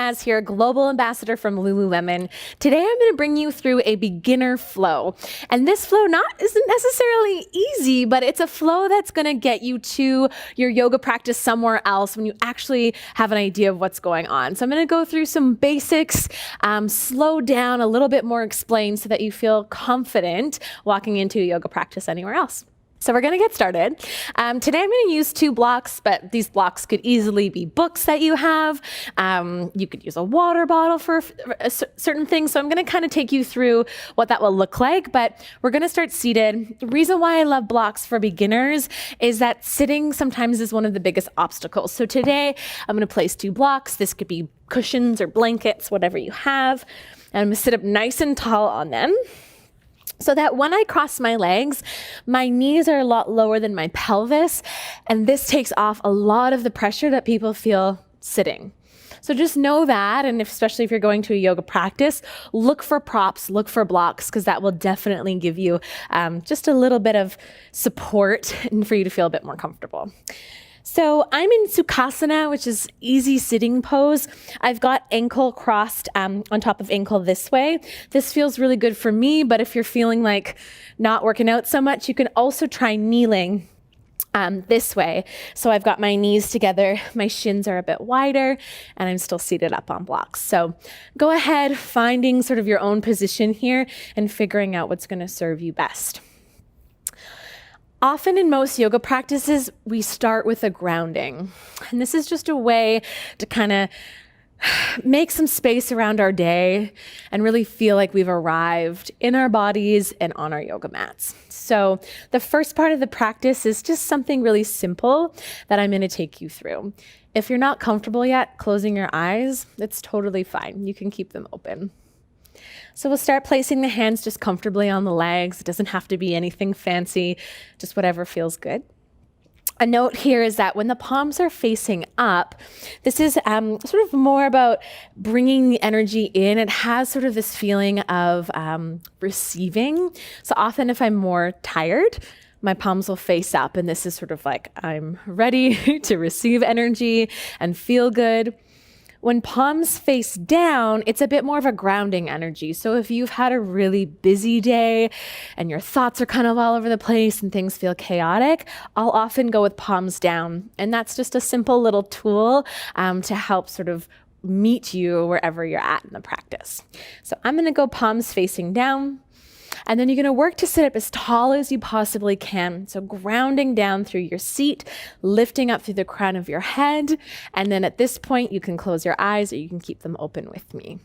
Naz here, Global Ambassador from Lululemon. Today I'm going to bring you through a beginner flow. And this flow isn't necessarily easy, but it's a flow that's going to get you to your yoga practice somewhere else when you actually have an idea of what's going on. So I'm going to go through some basics, slow down, a little bit more explain so that you feel confident walking into a yoga practice anywhere else. So we're going to get started. Today I'm going to use 2 blocks, but these blocks could easily be books that you have. You could use a water bottle for certain things. So I'm going to kind of take you through what that will look like, but we're going to start seated. The reason why I love blocks for beginners is that sitting sometimes is one of the biggest obstacles. So today I'm going to place 2 blocks. This could be cushions or blankets, whatever you have. And I'm going to sit up nice and tall on them, so that when I cross my legs, my knees are a lot lower than my pelvis, and this takes off a lot of the pressure that people feel sitting. So just know that, and especially if you're going to a yoga practice, look for props, look for blocks, because that will definitely give you just a little bit of support and for you to feel a bit more comfortable. So I'm in Sukhasana, which is easy sitting pose. I've got ankle crossed on top of ankle this way. This feels really good for me, but if you're feeling like not working out so much, you can also try kneeling this way. So I've got my knees together, my shins are a bit wider, and I'm still seated up on blocks. So go ahead, finding sort of your own position here and figuring out what's going to serve you best. Often in most yoga practices, we start with a grounding. And this is just a way to kind of make some space around our day and really feel like we've arrived in our bodies and on our yoga mats. So the first part of the practice is just something really simple that I'm going to take you through. If you're not comfortable yet closing your eyes, it's totally fine. You can keep them open. So we'll start placing the hands just comfortably on the legs. It doesn't have to be anything fancy, just whatever feels good. A note here is that when the palms are facing up, this is sort of more about bringing the energy in. It has sort of this feeling of receiving. So often if I'm more tired, my palms will face up, and this is sort of like I'm ready to receive energy and feel good. When palms face down, it's a bit more of a grounding energy. So if you've had a really busy day and your thoughts are kind of all over the place and things feel chaotic, I'll often go with palms down. And that's just a simple little tool to help sort of meet you wherever you're at in the practice. So I'm going to go palms facing down. And then you're going to work to sit up as tall as you possibly can. So grounding down through your seat, lifting up through the crown of your head. And then at this point, you can close your eyes or you can keep them open with me.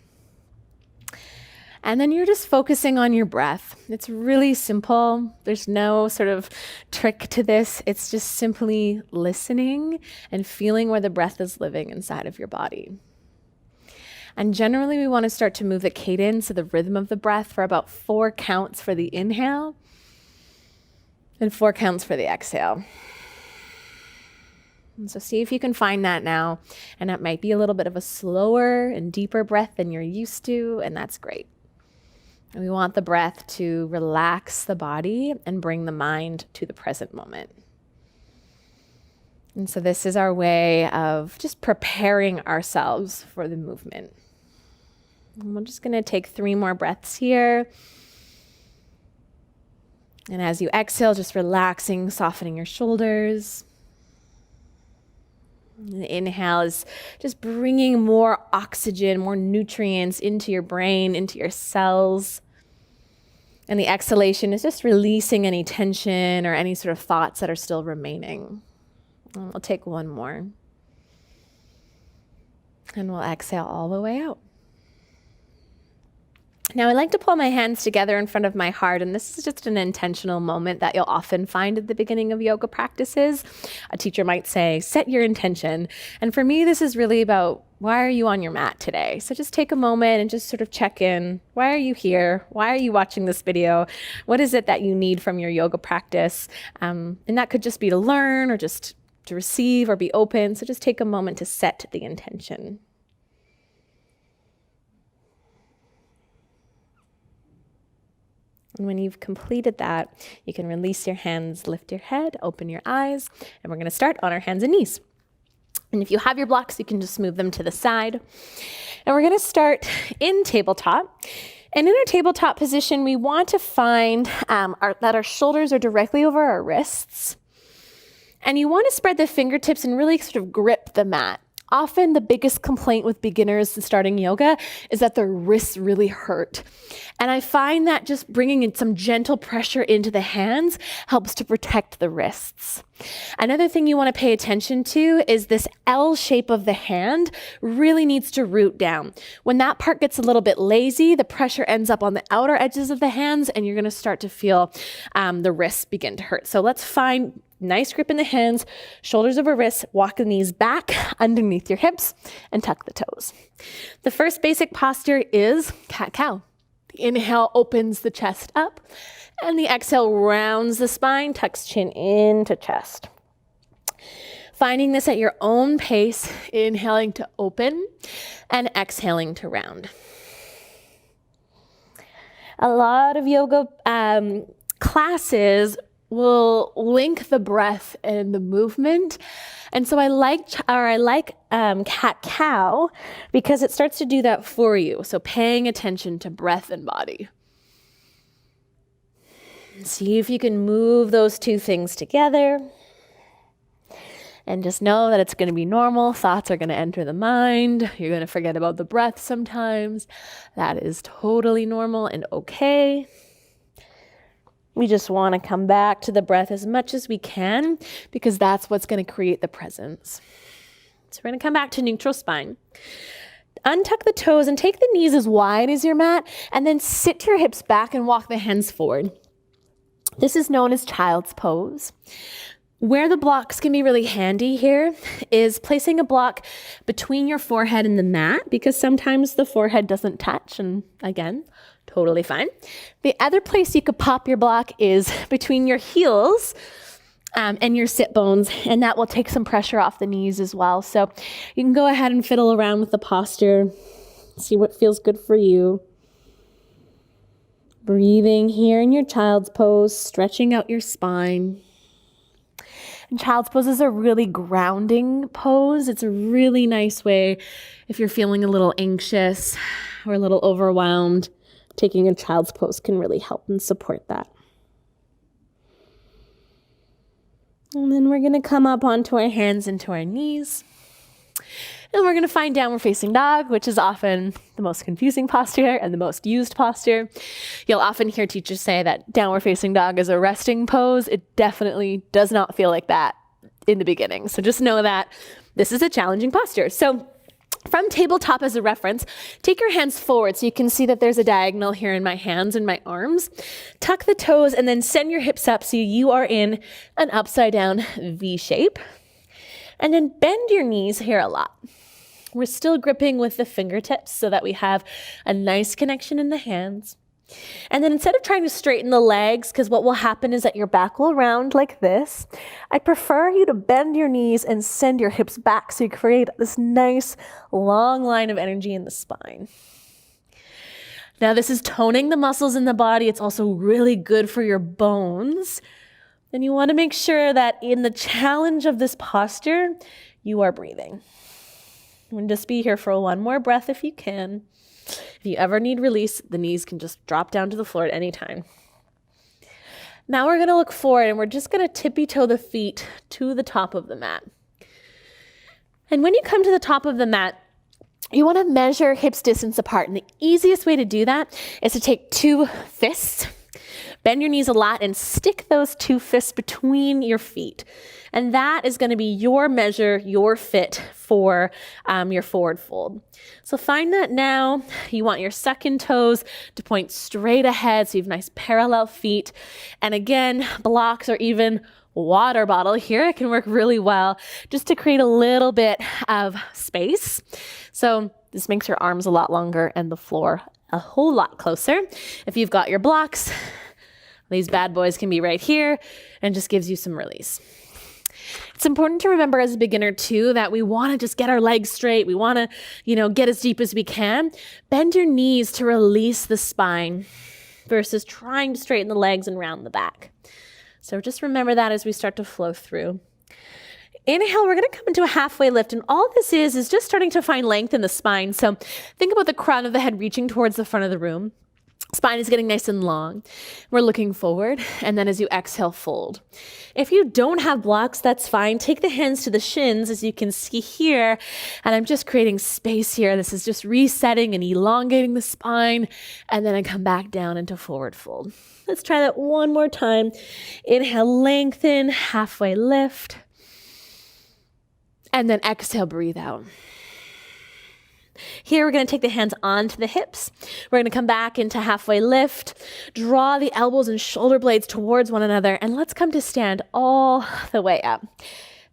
And then you're just focusing on your breath. It's really simple. There's no sort of trick to this. It's just simply listening and feeling where the breath is living inside of your body. And generally, we want to start to move the cadence of the rhythm of the breath for about 4 counts for the inhale and 4 counts for the exhale. And so see if you can find that now. And that might be a little bit of a slower and deeper breath than you're used to, and that's great. And we want the breath to relax the body and bring the mind to the present moment. And so this is our way of just preparing ourselves for the movement. And we're just going to take 3 more breaths here. And as you exhale, just relaxing, softening your shoulders. And the inhale is just bringing more oxygen, more nutrients into your brain, into your cells. And the exhalation is just releasing any tension or any sort of thoughts that are still remaining. And we'll take 1 more. And we'll exhale all the way out. Now I like to pull my hands together in front of my heart, and this is just an intentional moment that you'll often find at the beginning of yoga practices. A teacher might say, set your intention. And for me, this is really about, why are you on your mat today? So just take a moment and just sort of check in. Why are you here? Why are you watching this video? What is it that you need from your yoga practice? And that could just be to learn or just to receive or be open. So just take a moment to set the intention. And when you've completed that, you can release your hands, lift your head, open your eyes, and we're going to start on our hands and knees. And if you have your blocks, you can just move them to the side. And we're gonna start in tabletop. And in our tabletop position, we want to find that our shoulders are directly over our wrists. And you want to spread the fingertips and really sort of grip the mat. Often the biggest complaint with beginners starting yoga is that their wrists really hurt. And I find that just bringing in some gentle pressure into the hands helps to protect the wrists. Another thing you want to pay attention to is this L shape of the hand really needs to root down. When that part gets a little bit lazy, the pressure ends up on the outer edges of the hands and you're going to start to feel the wrists begin to hurt. So let's find nice grip in the hands, shoulders over wrists, walk the knees back underneath your hips, and tuck the toes. The first basic posture is cat-cow. The inhale opens the chest up, and the exhale rounds the spine, tucks chin into chest. Finding this at your own pace, inhaling to open and exhaling to round. A lot of yoga classes will link the breath and the movement. And so I like cat-cow because it starts to do that for you. So paying attention to breath and body. See if you can move those two things together. And just know that it's going to be normal. Thoughts are going to enter the mind. You're going to forget about the breath sometimes. That is totally normal and okay. We just want to come back to the breath as much as we can because that's what's going to create the presence. So we're going to come back to neutral spine. Untuck the toes and take the knees as wide as your mat and then sit your hips back and walk the hands forward. This is known as child's pose. Where the blocks can be really handy here is placing a block between your forehead and the mat because sometimes the forehead doesn't touch, and again, totally fine. The other place you could pop your block is between your heels and your sit bones, and that will take some pressure off the knees as well. So you can go ahead and fiddle around with the posture, see what feels good for you. Breathing here in your child's pose, stretching out your spine. And child's pose is a really grounding pose. It's a really nice way if you're feeling a little anxious or a little overwhelmed. Taking a child's pose can really help and support that. And then we're going to come up onto our hands into our knees. And we're going to find downward facing dog, which is often the most confusing posture and the most used posture. You'll often hear teachers say that downward facing dog is a resting pose. It definitely does not feel like that in the beginning. So just know that this is a challenging posture. So from tabletop as a reference, take your hands forward so you can see that there's a diagonal here in my hands and my arms. Tuck the toes and then send your hips up so you are in an upside down V shape. And then bend your knees here a lot. We're still gripping with the fingertips so that we have a nice connection in the hands. And then instead of trying to straighten the legs, because what will happen is that your back will round like this, I prefer you to bend your knees and send your hips back so you create this nice long line of energy in the spine. Now this is toning the muscles in the body. It's also really good for your bones. And you want to make sure that in the challenge of this posture, you are breathing. And just be here for one more breath if you can. If you ever need release, the knees can just drop down to the floor at any time. Now we're going to look forward and we're just going to tippy-toe the feet to the top of the mat. And when you come to the top of the mat, you want to measure hips distance apart. And the easiest way to do that is to take two fists, bend your knees a lot, and stick those two fists between your feet. And that is going to be your measure, your fit for your forward fold. So find that now. You want your second toes to point straight ahead so you have nice parallel feet. And again, blocks or even water bottle here, it can work really well just to create a little bit of space. So this makes your arms a lot longer and the floor a whole lot closer. If you've got your blocks, these bad boys can be right here and just gives you some release. It's important to remember as a beginner too that we want to just get our legs straight. We want to, get as deep as we can. Bend your knees to release the spine versus trying to straighten the legs and round the back. So just remember that as we start to flow through. Inhale, we're gonna come into a halfway lift, and all this is just starting to find length in the spine. So think about the crown of the head reaching towards the front of the room. Spine is getting nice and long. We're looking forward, and then as you exhale, fold. If you don't have blocks, that's fine. Take the hands to the shins, as you can see here, and I'm just creating space here. This is just resetting and elongating the spine, and then I come back down into forward fold. Let's try that one more time. Inhale, lengthen, halfway lift, and then exhale, breathe out. Here, we're going to take the hands onto the hips. We're going to come back into halfway lift, draw the elbows and shoulder blades towards one another, and let's come to stand all the way up.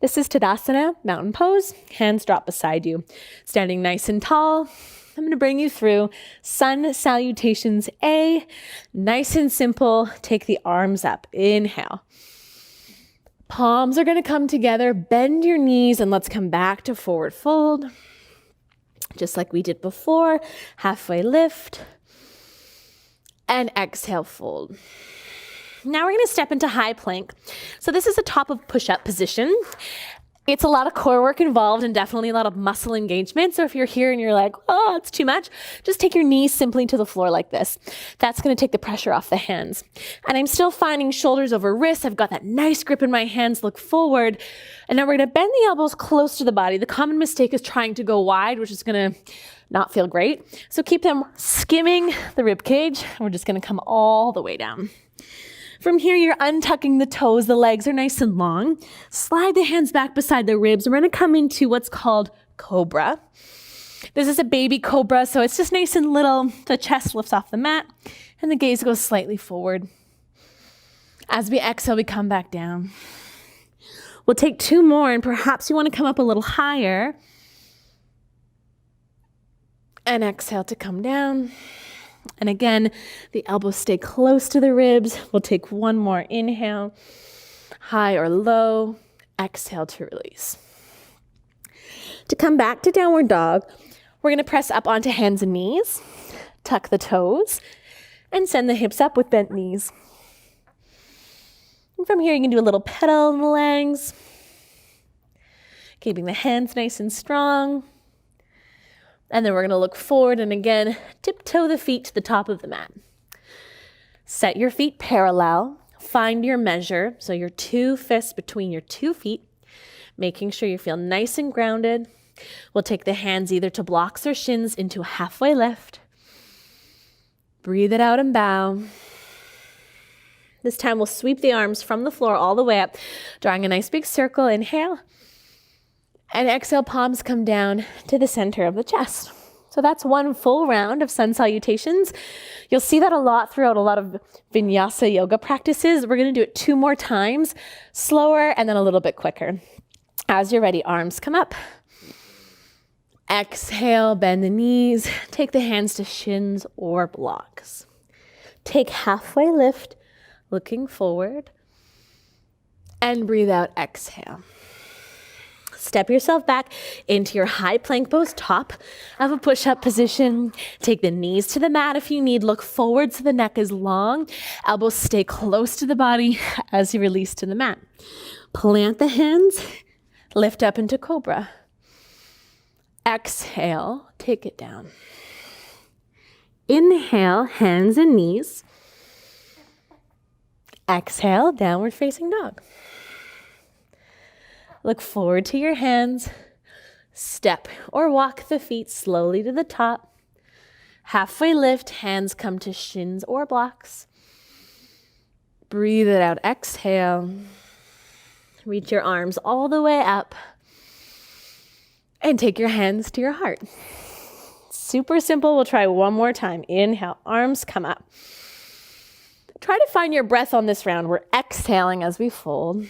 This is Tadasana, mountain pose. Hands drop beside you. Standing nice and tall, I'm going to bring you through sun salutations A. Nice and simple. Take the arms up. Inhale. Palms are going to come together. Bend your knees, and let's come back to forward fold. Just like we did before, halfway lift, and exhale, fold. Now we're gonna step into high plank. So this is a top of push-up position. It's a lot of core work involved and definitely a lot of muscle engagement. So if you're here and you're like, oh, it's too much, just take your knees simply to the floor like this. That's gonna take the pressure off the hands. And I'm still finding shoulders over wrists. I've got that nice grip in my hands, look forward. And now we're gonna bend the elbows close to the body. The common mistake is trying to go wide, which is gonna not feel great. So keep them skimming the rib cage. We're just gonna come all the way down. From here, you're untucking the toes. The legs are nice and long. Slide the hands back beside the ribs. We're going to come into what's called cobra. This is a baby cobra, so it's just nice and little. The chest lifts off the mat, and the gaze goes slightly forward. As we exhale, we come back down. We'll take two more, and perhaps you want to come up a little higher. And exhale to come down. And again, the elbows stay close to the ribs. We'll take one more inhale, high or low, exhale to release. To come back to downward dog, we're going to press up onto hands and knees, tuck the toes, and send the hips up with bent knees. And from here, you can do a little pedal in the legs, keeping the hands nice and strong. And then we're going to look forward and again, tiptoe the feet to the top of the mat. Set your feet parallel. Find your measure. So your two fists between your 2 feet, making sure you feel nice and grounded. We'll take the hands either to blocks or shins into a halfway lift. Breathe it out and bow. This time we'll sweep the arms from the floor all the way up, drawing a nice big circle. Inhale. And exhale, palms come down to the center of the chest. So that's one full round of sun salutations. You'll see that a lot throughout a lot of vinyasa yoga practices. We're going to do it 2 more times, slower and then a little bit quicker. As you're ready, arms come up. Exhale, bend the knees. Take the hands to shins or blocks. Take halfway lift, looking forward. And breathe out, exhale. Step yourself back into your high plank pose, top of a push-up position. Take the knees to the mat if you need. Look forward so the neck is long. Elbows stay close to the body as you release to the mat. Plant the hands, lift up into cobra. Exhale, take it down. Inhale, hands and knees. Exhale, downward facing dog. Look forward to your hands. Step or walk the feet slowly to the top. Halfway lift, hands come to shins or blocks. Breathe it out, exhale. Reach your arms all the way up. And take your hands to your heart. Super simple. We'll try one more time. Inhale, arms come up. Try to find your breath on this round. We're exhaling as we fold.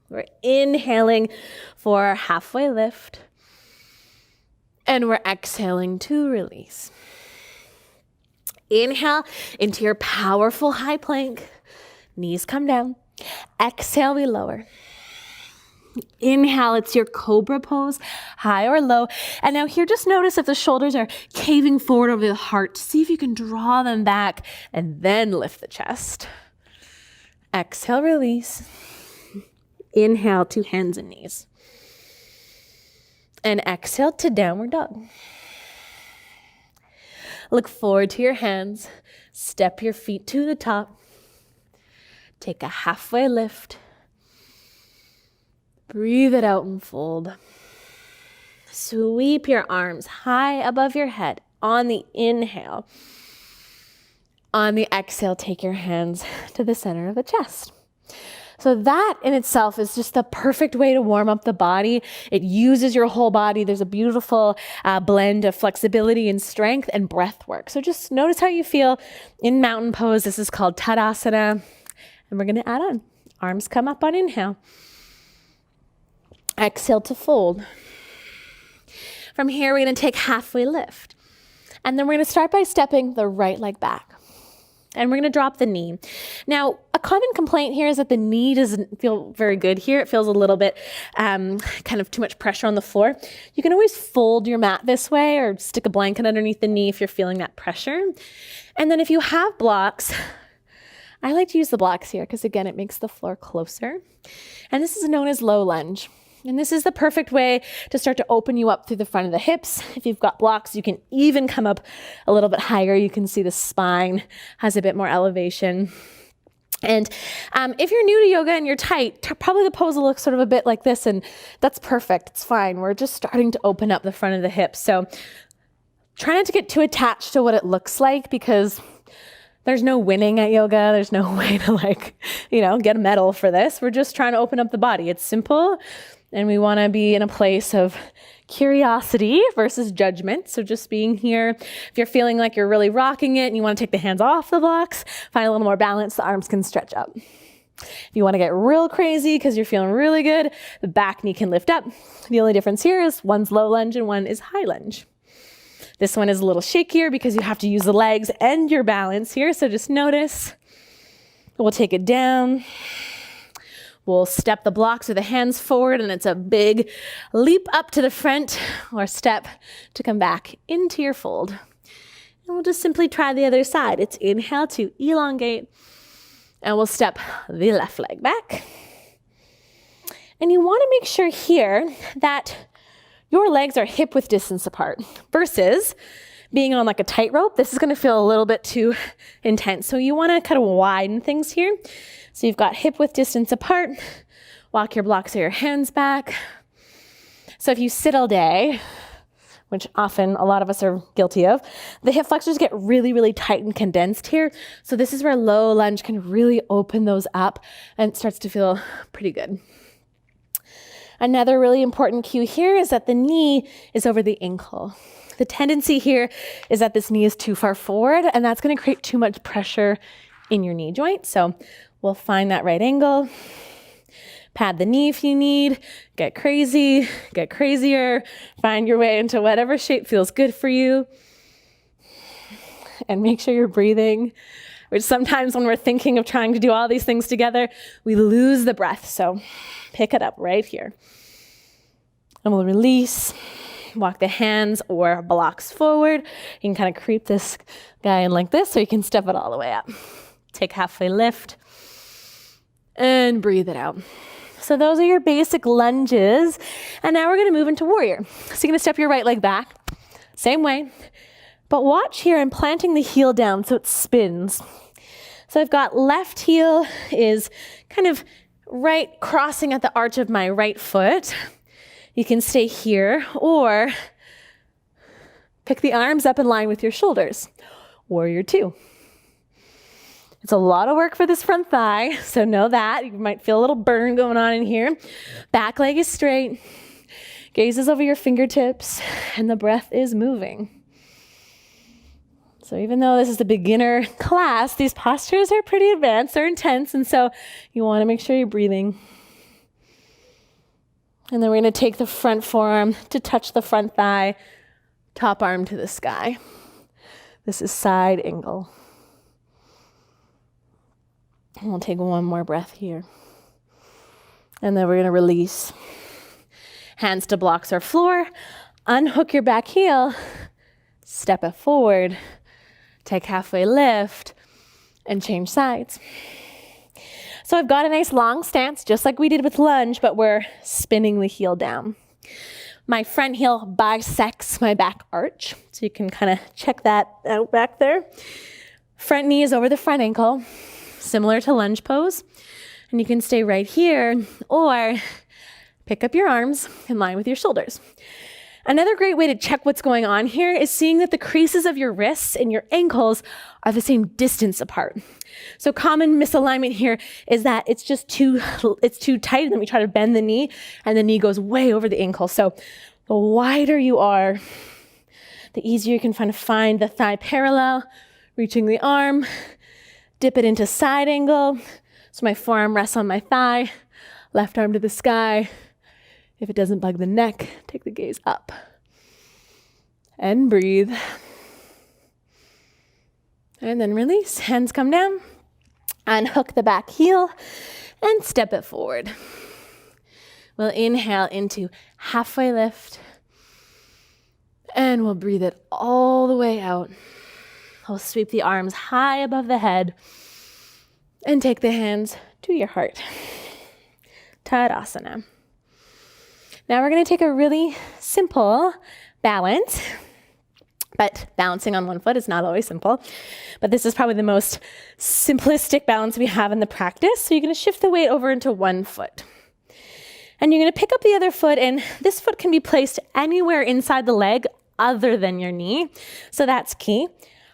We're inhaling for our halfway lift. And we're exhaling to release. Inhale into your powerful high plank. Knees come down. Exhale, we lower. Inhale, it's your cobra pose, high or low. And now here, just notice if the shoulders are caving forward over the heart. See if you can draw them back and then lift the chest. Exhale, release. Inhale to hands and knees. And exhale to downward dog. Look forward to your hands. Step your feet to the top. Take a halfway lift. Breathe it out and fold. Sweep your arms high above your head on the inhale. On the exhale, take your hands to the center of the chest. So that in itself is just the perfect way to warm up the body. It uses your whole body. There's a beautiful blend of flexibility and strength and breath work. So just notice how you feel in mountain pose. This is called Tadasana. And we're going to add on. Arms come up on inhale. Exhale to fold. From here, we're going to take halfway lift. And then we're going to start by stepping the right leg back. And we're going to drop the knee. Now, a common complaint here is that the knee doesn't feel very good here. It feels a little bit kind of too much pressure on the floor. You can always fold your mat this way or stick a blanket underneath the knee if you're feeling that pressure. And then if you have blocks, I like to use the blocks here because, again, it makes the floor closer. And this is known as low lunge. And this is the perfect way to start to open you up through the front of the hips. If you've got blocks, you can even come up a little bit higher. You can see the spine has a bit more elevation. And if you're new to yoga and you're tight, probably the pose will look sort of a bit like this, and that's perfect. It's fine. We're just starting to open up the front of the hips. So try not to get too attached to what it looks like, because there's no winning at yoga. There's no way to get a medal for this. We're just trying to open up the body. It's simple. And we want to be in a place of curiosity versus judgment. So just being here, if you're feeling like you're really rocking it and you want to take the hands off the blocks, find a little more balance, the arms can stretch up. If you want to get real crazy because you're feeling really good, the back knee can lift up. The only difference here is one's low lunge and one is high lunge. This one is a little shakier because you have to use the legs and your balance here. So just notice. We'll take it down. We'll step the blocks or the hands forward, and it's a big leap up to the front or step to come back into your fold. And we'll just simply try the other side. It's inhale to elongate, and we'll step the left leg back. And you want to make sure here that your legs are hip width distance apart versus being on like a tightrope. This is going to feel a little bit too intense. So you want to kind of widen things here. So you've got hip width distance apart. Walk your blocks or your hands back. So if you sit all day, which often a lot of us are guilty of, the hip flexors get really, really tight and condensed here. So this is where low lunge can really open those up, and it starts to feel pretty good. Another really important cue here is that the knee is over the ankle. The tendency here is that this knee is too far forward, and that's going to create too much pressure in your knee joint. So we'll find that right angle. Pad the knee if you need. Get crazy, get crazier. Find your way into whatever shape feels good for you. And make sure you're breathing, which sometimes when we're thinking of trying to do all these things together, we lose the breath. So pick it up right here. And we'll release. Walk the hands or blocks forward. You can kind of creep this guy in like this, so you can step it all the way up. Take halfway lift and breathe it out. So those are your basic lunges. And now we're going to move into warrior. So you're going to step your right leg back, same way. But watch here, I'm planting the heel down so it spins. So I've got left heel is kind of right crossing at the arch of my right foot. You can stay here or pick the arms up in line with your shoulders. Warrior two. It's a lot of work for this front thigh, so know that. You might feel a little burn going on in here. Back leg is straight. Gaze is over your fingertips, and the breath is moving. So even though this is a beginner class, these postures are pretty advanced, they're intense, and so you want to make sure you're breathing. And then we're going to take the front forearm to touch the front thigh, top arm to the sky. This is side angle. And we'll take one more breath here. And then we're going to release. Hands to blocks or floor. Unhook your back heel. Step it forward. Take halfway lift. And change sides. So I've got a nice long stance, just like we did with lunge, but we're spinning the heel down. My front heel bisects my back arch, so you can kind of check that out back there. Front knee is over the front ankle, similar to lunge pose. And you can stay right here, or pick up your arms in line with your shoulders. Another great way to check what's going on here is seeing that the creases of your wrists and your ankles are the same distance apart. So common misalignment here is that it's too tight, and then we try to bend the knee, and the knee goes way over the ankle. So the wider you are, the easier you can find the thigh parallel, reaching the arm, dip it into side angle. So my forearm rests on my thigh, left arm to the sky. If it doesn't bug the neck, take the gaze up. And breathe. And then release. Hands come down. Unhook the back heel and step it forward. We'll inhale into halfway lift. And we'll breathe it all the way out. We'll sweep the arms high above the head and take the hands to your heart. Tadasana. Now we're going to take a really simple balance, but balancing on one foot is not always simple. But this is probably the most simplistic balance we have in the practice. So you're going to shift the weight over into one foot. And you're going to pick up the other foot, and this foot can be placed anywhere inside the leg other than your knee. So that's key.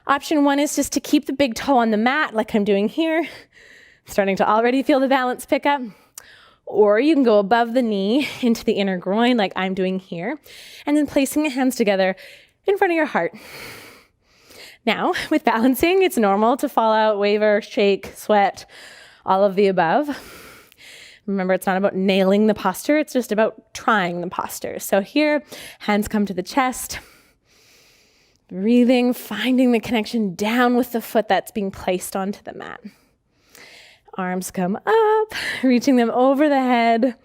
Option one is just to keep the big toe on the mat like I'm doing here. Starting to already feel the balance pick up. Or you can go above the knee into the inner groin like I'm doing here, and then placing your hands together in front of your heart. Now, with balancing, it's normal to fall out, waver, shake, sweat, all of the above. Remember, it's not about nailing the posture, it's just about trying the posture. So here, hands come to the chest, breathing, finding the connection down with the foot that's being placed onto the mat. Arms come up, reaching them over the head.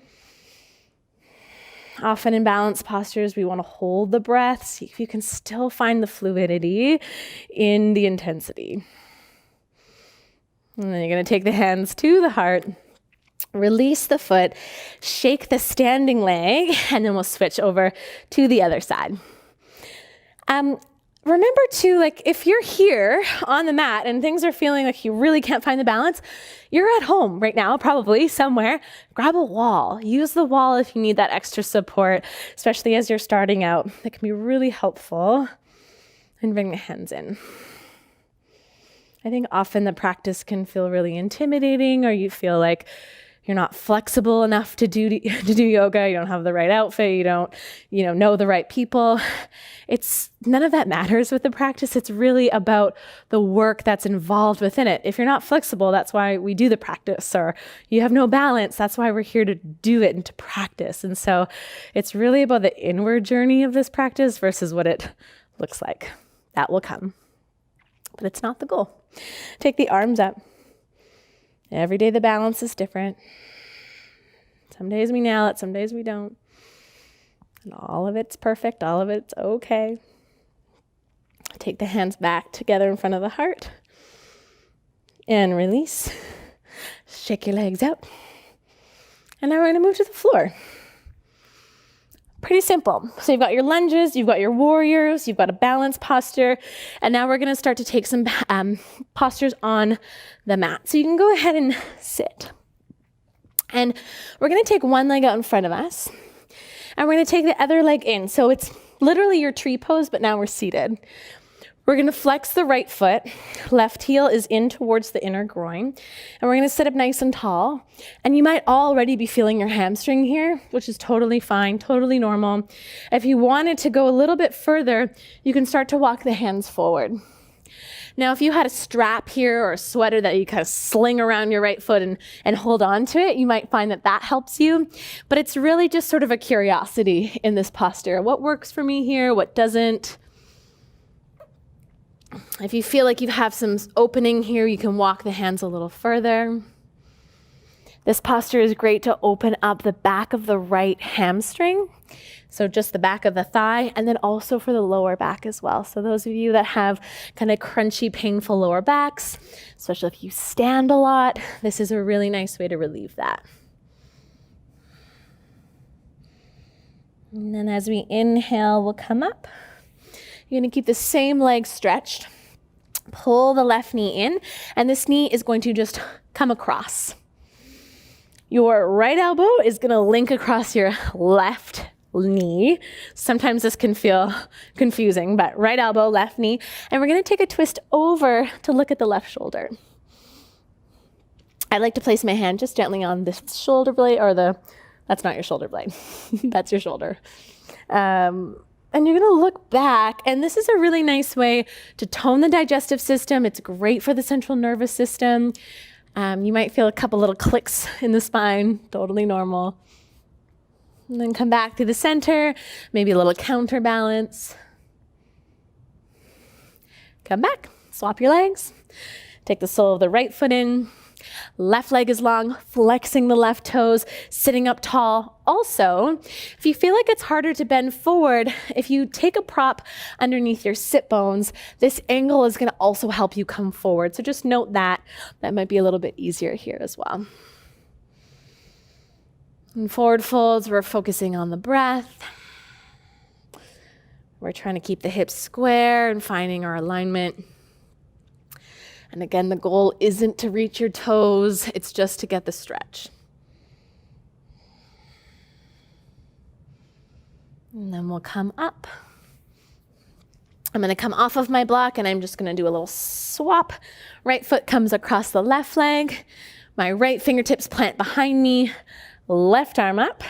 Often in balanced postures, we want to hold the breath, see if you can still find the fluidity in the intensity. And then you're going to take the hands to the heart, release the foot, shake the standing leg, and then we'll switch over to the other side. Remember too, like if you're here on the mat and things are feeling like you really can't find the balance, you're at home right now, probably somewhere. Grab a wall. Use the wall if you need that extra support, especially as you're starting out. That can be really helpful. And bring the hands in. I think often the practice can feel really intimidating, or you feel like you're not flexible enough to do yoga. You don't have the right outfit. You don't, know the right people. None of that matters with the practice. It's really about the work that's involved within it. If you're not flexible, that's why we do the practice. Or you have no balance, that's why we're here to do it and to practice. And so it's really about the inward journey of this practice versus what it looks like. That will come. But it's not the goal. Take the arms up. Every day the balance is different. Some days we nail it, some days we don't. And all of it's perfect, all of it's okay. Take the hands back together in front of the heart. And release. Shake your legs out. And now we're going to move to the floor. Pretty simple. So you've got your lunges, you've got your warriors, you've got a balanced posture, and now we're going to start to take some postures on the mat. So you can go ahead and sit. And we're going to take one leg out in front of us, and we're going to take the other leg in. So it's literally your tree pose, but now we're seated. We're going to flex the right foot. Left heel is in towards the inner groin. And we're going to sit up nice and tall. And you might already be feeling your hamstring here, which is totally fine, totally normal. If you wanted to go a little bit further, you can start to walk the hands forward. Now, if you had a strap here or a sweater that you kind of sling around your right foot and hold on to it, you might find that helps you. But it's really just sort of a curiosity in this posture. What works for me here? What doesn't? If you feel like you have some opening here, you can walk the hands a little further. This posture is great to open up the back of the right hamstring. So just the back of the thigh, and then also for the lower back as well. So those of you that have kind of crunchy, painful lower backs, especially if you stand a lot, this is a really nice way to relieve that. And then as we inhale, we'll come up. You're gonna keep the same leg stretched. Pull the left knee in, and this knee is going to just come across. Your right elbow is gonna link across your left knee. Sometimes this can feel confusing, but right elbow, left knee. And we're gonna take a twist over to look at the left shoulder. I like to place my hand just gently on this shoulder blade, that's not your shoulder blade, that's your shoulder. And you're gonna look back, and this is a really nice way to tone the digestive system. It's great for the central nervous system. You might feel a couple little clicks in the spine, totally normal. And then come back to the center, maybe a little counterbalance. Come back, swap your legs. Take the sole of the right foot in. Left leg is long, flexing the left toes, sitting up tall. Also, if you feel like it's harder to bend forward, if you take a prop underneath your sit bones, this angle is going to also help you come forward. So just note that. That might be a little bit easier here as well. In forward folds, we're focusing on the breath. We're trying to keep the hips square and finding our alignment. And again, the goal isn't to reach your toes, it's just to get the stretch. And then we'll come up. I'm gonna come off of my block and I'm just gonna do a little swap. Right foot comes across the left leg. My right fingertips plant behind me. Left arm up.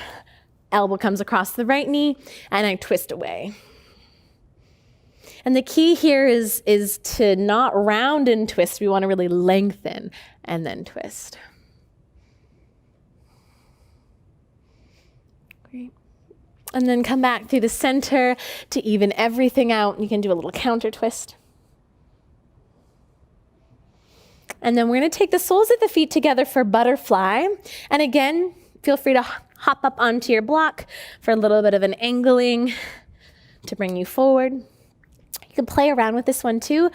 Elbow comes across the right knee and I twist away. And the key here is to not round and twist. We want to really lengthen and then twist. Great. And then come back through the center to even everything out. You can do a little counter twist. And then we're going to take the soles of the feet together for butterfly. And again, feel free to hop up onto your block for a little bit of an angling to bring you forward. You can play around with this one too.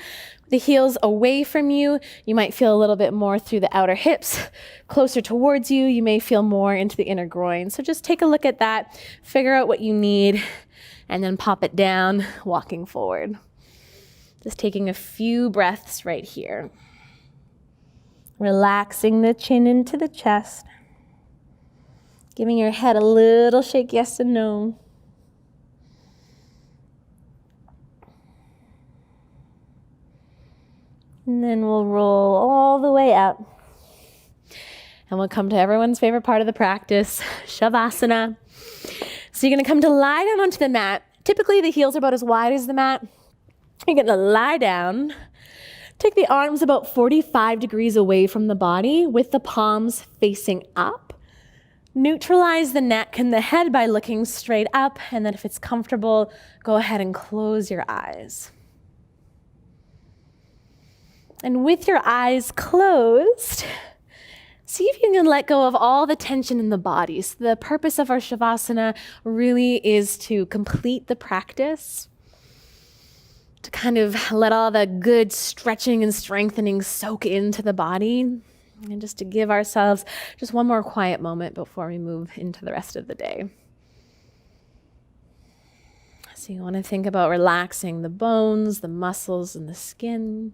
The heels away from you. You might feel a little bit more through the outer hips. Closer towards you, you may feel more into the inner groin. So just take a look at that, figure out what you need, and then pop it down, walking forward. Just taking a few breaths right here. Relaxing the chin into the chest. Giving your head a little shake, yes and no. And then we'll roll all the way up. And we'll come to everyone's favorite part of the practice, Shavasana. So you're gonna come to lie down onto the mat. Typically the heels are about as wide as the mat. You're gonna lie down. Take the arms about 45 degrees away from the body with the palms facing up. Neutralize the neck and the head by looking straight up, and then if it's comfortable, go ahead and close your eyes. And with your eyes closed, see if you can let go of all the tension in the body. So the purpose of our Shavasana really is to complete the practice, to kind of let all the good stretching and strengthening soak into the body, and just to give ourselves just one more quiet moment before we move into the rest of the day. So you want to think about relaxing the bones, the muscles, and the skin.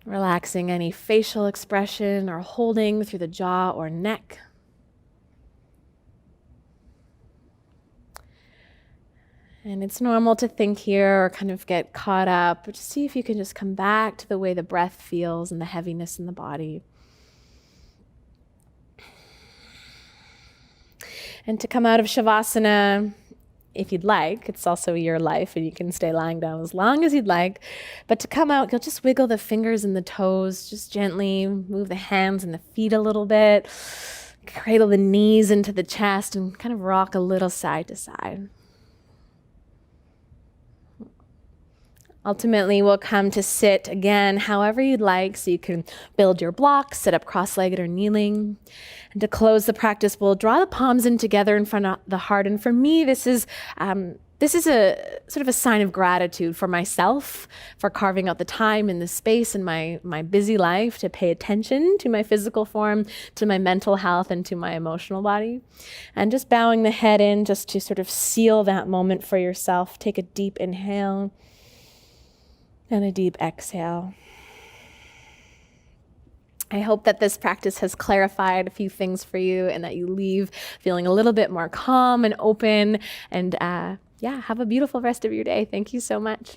Relaxing any facial expression or holding through the jaw or neck. And it's normal to think here or kind of get caught up, but just see if you can just come back to the way the breath feels and the heaviness in the body. And to come out of Shavasana, if you'd like, it's also your life and you can stay lying down as long as you'd like, but to come out, you'll just wiggle the fingers and the toes, just gently move the hands and the feet a little bit, cradle the knees into the chest and kind of rock a little side to side. Ultimately, we'll come to sit again, however you'd like. So you can build your blocks, sit up cross-legged or kneeling. And to close the practice, we'll draw the palms in together in front of the heart. And for me, this is a sort of a sign of gratitude for myself, for carving out the time and the space in my busy life to pay attention to my physical form, to my mental health, and to my emotional body. And just bowing the head in just to sort of seal that moment for yourself. Take a deep inhale and a deep exhale. I hope that this practice has clarified a few things for you and that you leave feeling a little bit more calm and open and have a beautiful rest of your day. Thank you so much.